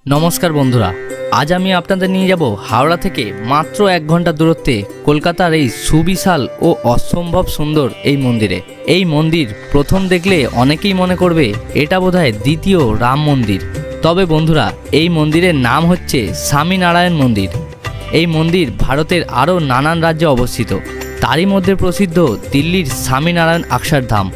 নমস্কার বন্ধুরা, আজ আমি আপনাদের নিয়ে যাব হাওড়া থেকে মাত্র 1 ঘন্টা দূরত্বে কলকাতার এই সুবিশাল ও অসম্ভব সুন্দর এই মন্দিরে। এই মন্দির প্রথম দেখলে অনেকেই মনে করবে এটা বোধহয় দ্বিতীয় রাম মন্দির। তবে বন্ধুরা, এই মন্দিরের নাম হচ্ছে স্বামীনারায়ণ মন্দির। এই মন্দির ভারতের আরও নানান রাজ্যে অবস্থিত, তারই মধ্যে প্রসিদ্ধ দিল্লির স্বামীনারায়ণ অক্ষরধাম।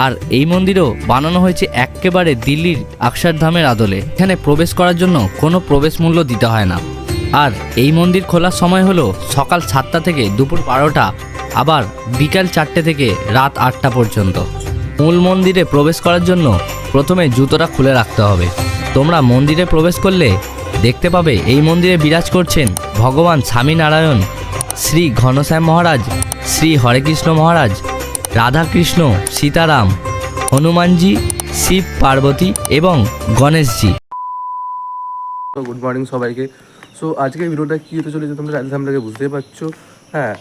আর এই মন্দিরও বানানো হয়েছে একেবারে দিল্লির অক্ষরধামের আদলে। এখানে প্রবেশ করার জন্য কোনো প্রবেশ মূল্য দিতে হয় না। আর এই মন্দির খোলার সময় হলো সকাল 7টা থেকে দুপুর 12টা, আবার বিকাল 4টে থেকে রাত 8টা পর্যন্ত। মূল মন্দিরে প্রবেশ করার জন্য প্রথমে জুতোটা খুলে রাখতে হবে। তোমরা মন্দিরে প্রবেশ করলে দেখতে পাবে এই মন্দিরে বিরাজ করছেন ভগবান স্বামীনারায়ণ, শ্রী ঘনশ্যাম মহারাজ, শ্রী হরেকৃষ্ণ মহারাজ, রাধাকৃষ্ণ, সীতারাম, হনুমানজি, শিব পার্বতী এবং গণেশজি। গুড মর্নিং সবাইকে। সো আজকে ভিডিওটা কী হতে চলেছে তোমরা আপনাকে বুঝতেই পারছো। হ্যাঁ,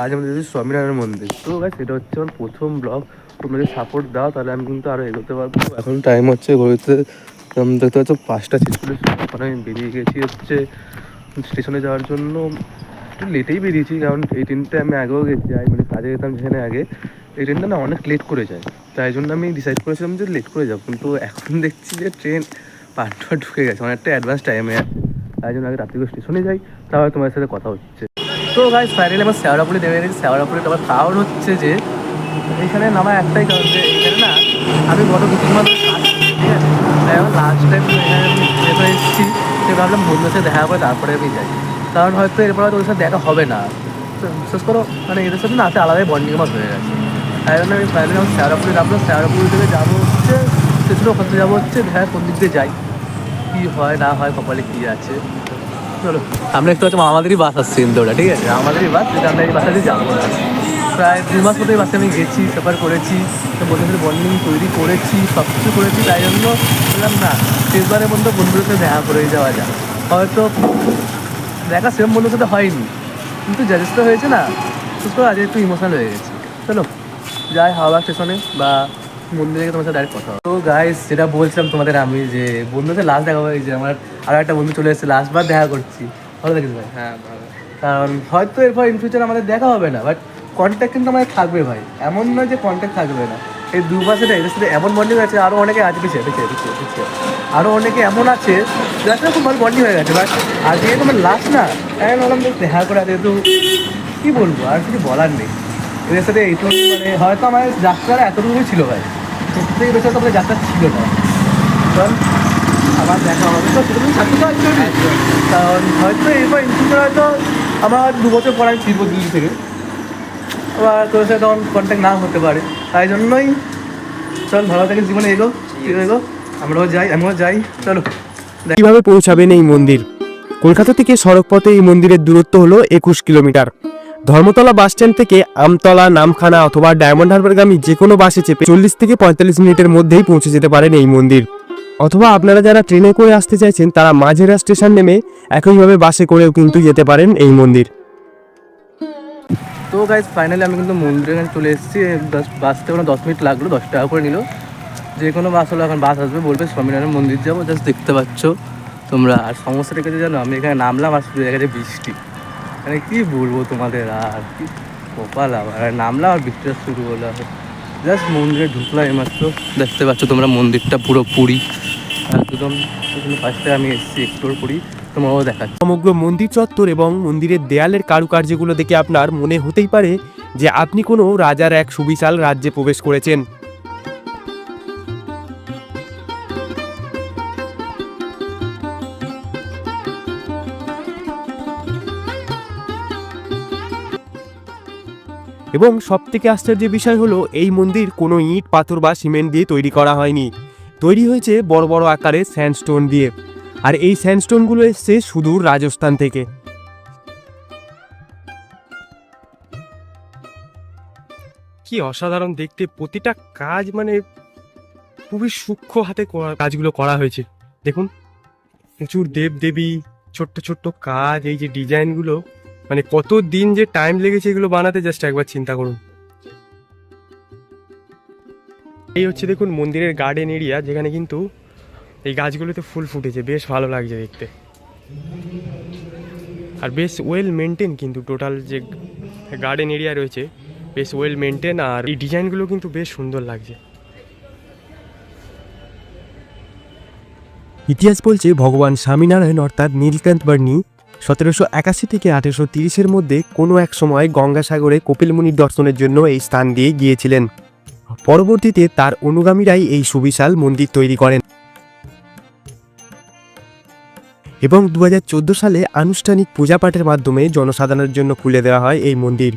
আজ আমাদের যদি স্বামীনারায়ণ মন্দির। তো গাইস, এটা হচ্ছে আমার প্রথম ব্লগ। তোমরা যদি সাপোর্ট দাও তাহলে আমি কিন্তু আরও এগোতে পারবো। এখন টাইম হচ্ছে ঘড়িতে দেখতে পাচ্ছ 5:46। এখন আমি বেরিয়ে গেছি হচ্ছে স্টেশনে যাওয়ার জন্য। একটু লেটেই বেরিয়েছি, কারণ এই ট্রেনটা আমি আগেও যাই, মানে কাজে যেতাম যেখানে আগে। এই ট্রেনটা না অনেক লেট করে যায়, তাই জন্য আমি ডিসাইড করেছিলাম যে লেট করে যাবো। কিন্তু এখন দেখছি যে ট্রেন পার্টটা ঢুকে গেছে, অনেকটা অ্যাডভান্স টাইমে আছে। তাই জন্য আগে রাত্রি করে স্টেশনে যাই, তারপরে তোমার সাথে কথা হচ্ছে। তো গাইস, ফাইনালি আমার শেওড়াপুরি নেমে গেছি। শেওড়াপুরিতে আমার কারণ হচ্ছে যে এইখানে নামা একটাই কারণ, যে এইখানে না আমি গত 2-3 মাস কাজ করছি, ঠিক আছে। তাই আমার লাস্ট টাইম এখানে আমি যেহেতু এসেছি, সে ভাবলাম বন্ধুদের সাথে দেখা করে তারপরে আমি যাই। কারণ হয়তো এরপর হয়তো ওদের সাথে দেখা হবে না। তো বিশেষ করো মানে এদের সাথে না আলাদা আলাদাই বন্ডিং আমার হয়ে গেছে। তাই জন্য আমি ফাইনালি আমার শেওড়াপুরি নামলো। শেওড়াপুরি থেকে যাবো হচ্ছে স্টেশনে, ওখান থেকে যাবো হচ্ছে দেখা কোন দিক দিয়ে যাই, কী হয় না হয়, কপালে কী আছে। চলো, আমরা একটু হচ্ছে আমাদেরই বাস আসছে ইন্দোরটা, ঠিক আছে, আমাদেরই বাস, যেটা আমরা এই বাসাতে যাবো না। প্রায় 2 মাস মতো এই বাসে আমি গেছি, সফর করেছি, তো বন্ধুদের সাথে বন্ডিং তৈরি করেছি, সব কিছু করেছি। তাই জন্য বললাম না, শেষবারের মধ্যে বন্ধুদের সাথে দেখা করে যাওয়া যায়। হয়তো দেখা সেরকম বন্ধুর সাথে হয়নি, কিন্তু যথেষ্ট হয়েছে না, বিশেষ করে আজ একটু ইমোশনাল হয়ে গেছে। চলো যাই হাওড়া স্টেশনে বা মন্দিরে গিয়ে তোমার সাথে ডাইরেক্ট কথা হবে। তো গাইস, যেটা বলছিলাম তোমাদের, আমি যে বন্ধুদের লাস্ট দেখা হয়ে যে আমার আরও একটা বন্ধু চলে এসেছে, লাস্টবার দেখা করছি। ভালো লাগিস ভাই? হ্যাঁ ভালো। কারণ হয়তো এরপর ইন ফিউচার আমাদের দেখা হবে না, বাট কন্ট্যাক্ট কিন্তু আমাদের থাকবে ভাই। এমন নয় যে কন্ট্যাক্ট থাকবে না। এই 2 মাসে না এদের সাথে এমন বন্ডিং আছে, আরও অনেকে আছে পিছিয়ে পিছিয়ে পিছিয়ে পিছিয়ে আরও অনেকে এমন আছে যার সাথে খুব ভালো বন্ডিং হয়ে গেছে। বাট আজকে তোমার লাস্ট না, আমি বললাম যে দেখা করে আছে, তো কী বলবো, আর কিছু বলার নেই। এদের সাথে এইটুকু মানে হয়তো আমার যাত্রাটা এতটুকুই ছিল ভাই, সত্যি বেশি তো আমাদের যাত্রা ছিল না। কারণ আমার দেখা আমাদের তো সেরকম থাকতে তো আসবে, কারণ হয়তো এরপর ইনফিউচার হয়তো আমার 2 বছর পর আমি ফিরবো দিল্লি থেকে, আবার তোর সাথে তখন কন্ট্যাক্ট না হতে পারে। তাই জন্যই চল, ভালো থাকে জীবনে, এগো এগো, আমরাও যাই, আমিও যাই। চলো, কিভাবে পৌঁছাবেন এই মন্দির? কলকাতা থেকে সড়কপথে এই মন্দিরের দূরত্ব হলো 21 কিলোমিটার। ধর্মতলা বাসস্ট্যান্ড থেকে আমতলা, নামখানা অথবা ডায়মন্ড হারবারগামী যে কোনো বাসে চেপে 40 থেকে 45 মিনিটের মধ্যেই পৌঁছে যেতে পারেন এই মন্দির। অথবা আপনারা যারা ট্রেনে করে আসতে চাইছেন তারা মাঝেরা স্টেশন নেমে একইভাবে বাসে করেও কিন্তু যেতে পারেন এই মন্দির। তো গাইজ ফাইনালি আমি কিন্তু মন্দিরের কাছে চলে এসেছি। বাসতে কোনো 10 মিনিট লাগলো, 10 টাকা করে নিল। যে কোনো বাস হলো, এখন বাস আসবে, বলবে স্বামীনারায়ণ মন্দির যাবো। জাস্ট দেখতে পাচ্ছ তোমরা। আর সমস্যাটা কাছে জানো, আমি এখানে নামলাম আর শুধু দেখা যায় বৃষ্টি। মানে কী বলবো তোমাদের, আর কি কপাল, আবার নামলাম আর বৃষ্টিটা শুরু হলো। জাস্ট মন্দিরে ঢুকলাম এইমাত্র, দেখতে পাচ্ছ তোমরা মন্দিরটা পুরো পুরি একদম। ফার্স্টে আমি এসেছি এক্সপ্লোর করি, তোমারও দেখাচ্ছি। সমগ্র মন্দির চত্বর এবং মন্দিরের দেয়ালের কারুকার্যগুলো দেখে আপনার মনে হতেই পারে যে আপনি কোনো রাজার এক সুবিশাল রাজ্যে প্রবেশ করেছেন। এবং সবথেকে আশ্চর্যের বিষয় হলো এই মন্দির কোনো ইট, পাথর বা সিমেন্ট দিয়ে তৈরি করা হয়নি। তৈরি হয়েছে বড় বড় আকারে স্যান্ডস্টোন দিয়ে। আর এই স্যান্ডস্টোনগুলো এসছে সুদূর রাজস্থান থেকে। কি অসাধারণ দেখতে, প্রতিটা কাজ মানে খুবই সূক্ষ্ম হাতে কাজগুলো করা হয়েছে। দেখুন, প্রচুর দেব দেবী, ছোট্ট ছোট্ট কাজ, এই যে ডিজাইনগুলো, মানে কত দিন যে টাইম লেগেছে এগুলো বানাতে, জাস্ট একবার চিন্তা করুন। এই হচ্ছে দেখুন মন্দিরের গার্ডেন এরিয়া, যেখানে কিন্তু এই গাছগুলোতে ফুল ফুটেছে, বেশ ভালো লাগছে দেখতে। আর বেশ ওয়েল মেনটেন, কিন্তু টোটাল যে গার্ডেন এরিয়া রয়েছে বেশ ওয়েল মেনটেন, আর এই ডিজাইনগুলো কিন্তু বেশ সুন্দর লাগছে। ইতিহাস বলছে ভগবান স্বামীনারায়ণ অর্থাৎ নীলকান্ত বার্নি 1781 থেকে 1830-এর মধ্যে কোনো এক সময় গঙ্গাসাগরে কপিলমুনির দর্শনের জন্য এই স্থান দিয়ে গিয়েছিলেন। পরবর্তীতে তার অনুগামীরাই এই সুবিশাল মন্দির তৈরি করেন এবং 2014 সালে আনুষ্ঠানিক পূজাপাঠের মাধ্যমে জনসাধারণের জন্য খুলে দেওয়া হয় এই মন্দির।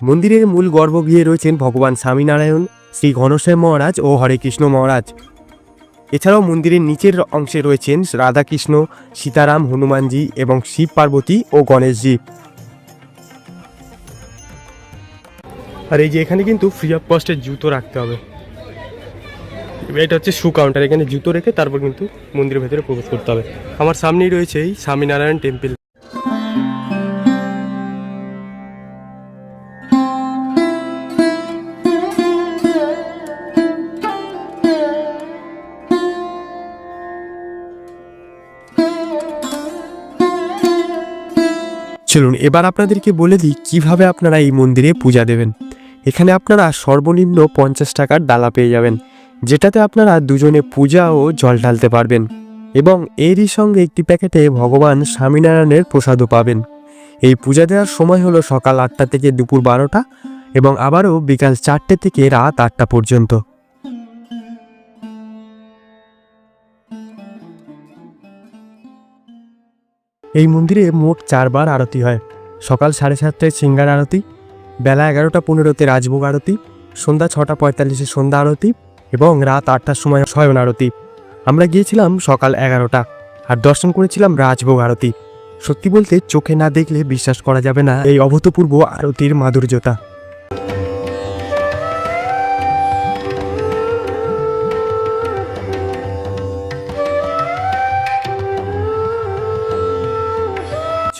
মন্দিরের মূল গর্ভগৃহে রয়েছেন ভগবান স্বামীনারায়ণ, শ্রী ঘনশ্যাম মহারাজ ও হরে কৃষ্ণ মহারাজ। এছাড়াও মন্দিরের নিচের অংশে রয়েছেন রাধাকৃষ্ণ, সীতারাম, হনুমানজি এবং শিব পার্বতী ও গণেশজি। আর এই যে এখানে কিন্তু ফ্রি অফ কস্টের জুতো রাখতে হবে। এটা হচ্ছে শু কাউন্টার, এখানে জুতো রেখে তারপর কিন্তু মন্দিরের ভেতরে প্রবেশ করতে হবে। আমার সামনেই রয়েছে এই স্বামীনারায়ণ টেম্পল। চলুন এবার আপনাদেরকে বলে দিই কিভাবে আপনারা এই মন্দিরে পূজা দেবেন। এখানে আপনারা সর্বনিম্ন 50 টাকার ডালা পেয়ে যাবেন, যেটাতে আপনারা দুজনে পূজা ও জল ঢালতে পারবেন এবং এরই সঙ্গে একটি প্যাকেটে ভগবান স্বামীনারায়ণের প্রসাদও পাবেন। এই পূজা দেওয়ার সময় হলো সকাল 8টা থেকে দুপুর 12টা এবং আবারও বিকাল 4টে থেকে রাত 8টা পর্যন্ত। এই মন্দিরে মোট 4 বার আরতি হয়। সকাল 7:30টায় সিঙ্গার আরতি, বেলা 11টা 15-তে রাজভোগ আরতি, সন্ধ্যা 6টা 45-এ সন্ধ্যা আরতি এবং রাত 8টার সময় শয়ন আরতি। আমরা গিয়েছিলাম সকাল 11টা আর দর্শন করেছিলাম রাজভোগ আরতি। সত্যি বলতে চোখে না দেখলে বিশ্বাস করা যাবে না এই অভূতপূর্ব আরতির মাধুর্যতা।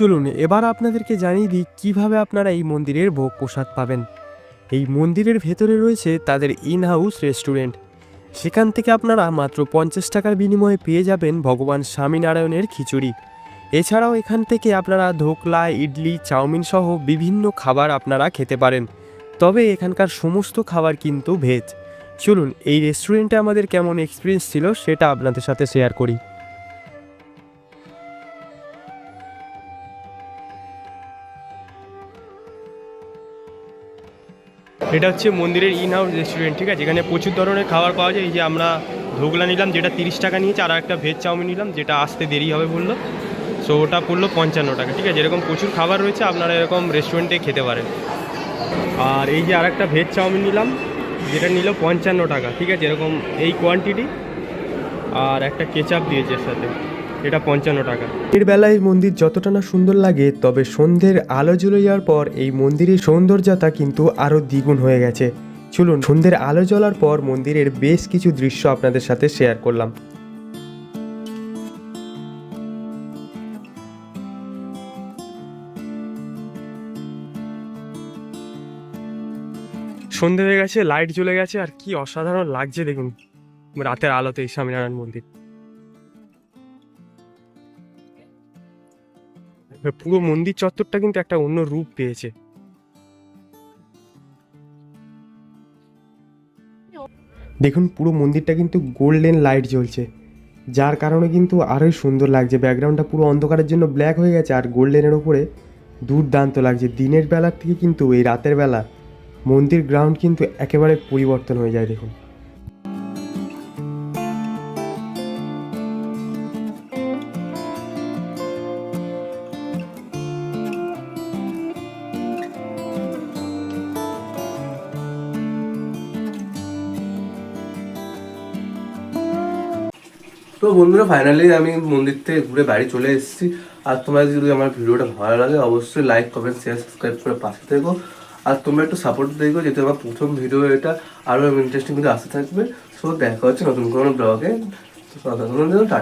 চলুন এবার আপনাদেরকে জানিয়ে দিই কীভাবে আপনারা এই মন্দিরের ভোগ প্রসাদ পাবেন। এই মন্দিরের ভেতরে রয়েছে তাদের ইন হাউস রেস্টুরেন্ট। সেখান থেকে আপনারা মাত্র 50 টাকার বিনিময়ে পেয়ে যাবেন ভগবান স্বামীনারায়ণের খিচুড়ি। এছাড়াও এখান থেকে আপনারা ধোকলা, ইডলি, চাউমিন সহ বিভিন্ন খাবার আপনারা খেতে পারেন। তবে এখানকার সমস্ত খাবার কিন্তু ভেজ। চলুন এই রেস্টুরেন্টে আমাদের কেমন এক্সপিরিয়েন্স ছিল সেটা আপনাদের সাথে শেয়ার করি। এটা হচ্ছে মন্দিরের ইন হাউস রেস্টুরেন্ট, ঠিক আছে। এখানে প্রচুর ধরনের খাবার পাওয়া যায়। এই যে আমরা ধোকলা নিলাম যেটা 30 টাকা নিয়েছে, আর একটা ভেজ চাউমিন নিলাম যেটা আসতে দেরি হবে বললো, সো ওটা পড়লো 55 টাকা, ঠিক আছে। এরকম প্রচুর খাবার রয়েছে, আপনারা এরকম রেস্টুরেন্টে খেতে পারেন। আর এই যে আরেকটা ভেজ চাউমিন নিলাম যেটা নিল 55 টাকা, ঠিক আছে। এরকম এই কোয়ান্টিটি, আর একটা কেচাপ দিয়েছে এর সাথে, এটা 55 টাকা। এর বেলায় মন্দির যতটা না সুন্দর লাগে, তবে সন্ধ্যের আলো জ্বলে যাওয়ার পর এই মন্দিরের সৌন্দর্যতা কিন্তু আরও দ্বিগুণ হয়ে গেছে। চলুন সন্ধ্যের আলো জ্বলার পর মন্দিরের বেশ কিছু দৃশ্য আপনাদের সাথে শেয়ার করলাম। সন্ধ্যে হয়ে গেছে, লাইট জ্বলে গেছে, আর কি অসাধারণ লাগছে দেখুন রাতের আলোতে এই স্বামীনারায়ণ মন্দির। পুরো মন্দির চত্বরটা কিন্তু একটা অন্য রূপ পেয়েছে। দেখুন পুরো মন্দিরটা কিন্তু গোল্ডেন লাইট জ্বলছে, যার কারণে কিন্তু আরোই সুন্দর লাগছে। ব্যাকগ্রাউন্ডটা পুরো অন্ধকারের জন্য ব্ল্যাক হয়ে গেছে, আর গোল্ডেনের ওপরে দুর্দান্ত লাগছে। দিনের বেলার থেকে কিন্তু এই রাতের বেলা মন্দির গ্রাউন্ড কিন্তু একেবারে পরিবর্তন হয়ে যায় দেখুন। তো বন্ধুরা ফাইনালি আমি মন্দির থেকে ঘুরে বাড়ি চলে এসেছি। আর তোমরা যদি আমার ভিডিওটা ভালো লাগে অবশ্যই লাইক, কমেন্ট, শেয়ার, সাবস্ক্রাইব করে পাশে থেকো। আর তোমরা একটু সাপোর্ট দেখো, যেহেতু আমার প্রথম ভিডিও এটা, আরও ইন্টারেস্টিং কিন্তু আসতে থাকবে। সো দেখা হচ্ছে নতুন কোনো ব্লগে। টাটা।